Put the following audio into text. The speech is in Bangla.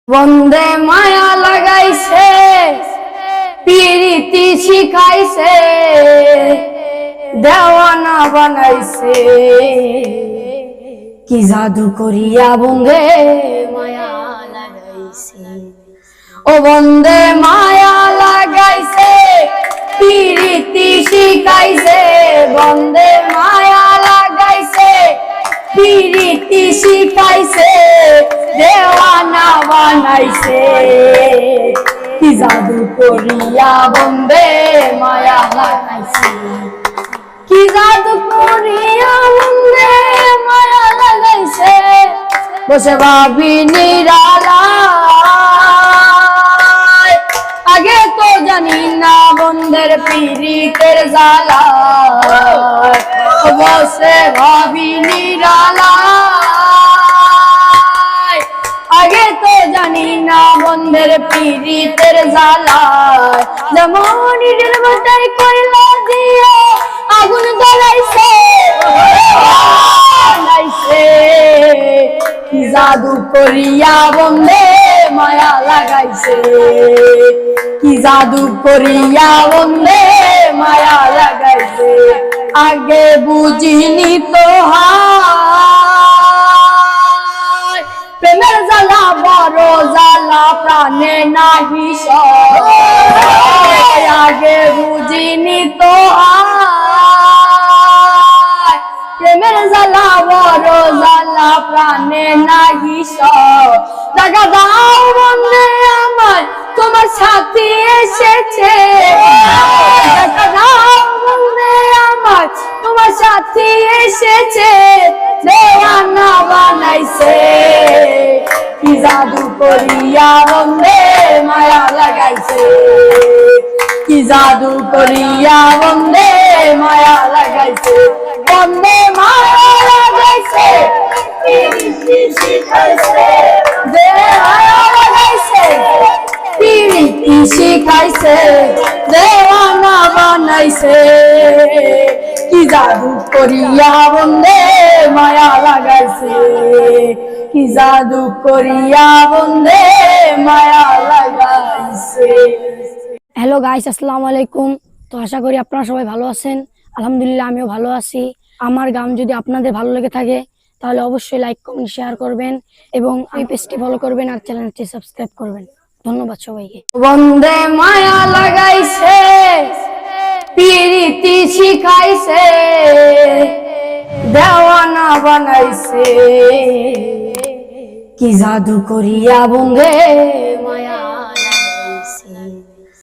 বন্দে মায়া লাগাইছে, পিরিতি শিখাইছে, দেওয়ানা বানাইছে। কি জাদু করিয়া বন্দে মায়া লাগাইছে। ও বন্দে মায়া লাগাইছে, পিরিতি শিখাইছে। বন্দে মায়া লাগাইছে, পিরিতি শিখাইছে, দেওয়ানা বানাইছে। কি জাদু করিয়া বন্দে মায়া লাগাইছে। কি জাদু করিয়া বন্দে মায়া লাগাইছে। বসে ভাবি নিরালায়, আগে তো জানি না বন্দের পীড়িতের জ্বালা। বসে ভাবি নিরালায়, আগে তো জানি না বন্দের পীড়িতের জ্বালা। যেমন ইটের মাথায় কয়লা দিয়া আগুন জ্বালাইছে, কি জাদু করিয়া বন্দে মায়া লাগাইছে। কি জাদু করিয়া বন্দে মায়া লাগাইছে। আগে বুঝিনি তো হায়, প্রেমের জ্বালা বড় জ্বালা, প্রাণে নাহি সয়। আগে বুঝিনি তো হায়, প্রেমের জ্বালা বড় জ্বালা, প্রাণে নাহি সয়। টাকা দাও বন্দে আমার, তোমার সাথী এসেছে। টাকা দাও বন্দে আমার, তোমার সাথী এসেছে, দেওয়ানা বানাইছে। কি জাদু করিয়া বন্দে মায়া লাগাইছে। কি জাদু করিয়া বন্দে মায়া লাগাইছে। বন্দে মায়া লাগাইছে, পিরিতি শিখাইছে, দেওয়ানা বানাইছে। পিরিতি শিখাইছে, দেওয়ানা বানাইছে। কি জাদু করিয়া বন্দে মায়া লাগাইছে। কি জাদু করিয়া বন্দে মায়া লাগাইছে। হ্যালো গাইস, আসসালামু আলাইকুম। তো আশা করি আপনারা সবাই ভালো আছেন। আলহামদুলিল্লাহ আমিও ভালো আছি। আমার গান যদি আপনাদের ভালো লেগে থাকে তাহলে অবশ্যই লাইক কমেন্ট শেয়ার করবেন এবং এই পেজটি ফলো করবেন আর চ্যানেলটি সাবস্ক্রাইব করবেন। ধন্যবাদ সবাইকে। বন্দে মায়া লাগাইছে, পিরিতি শিখাইছে, দেওয়ানা বানাইছে। কি জাদু করিয়া বন্দে মায়া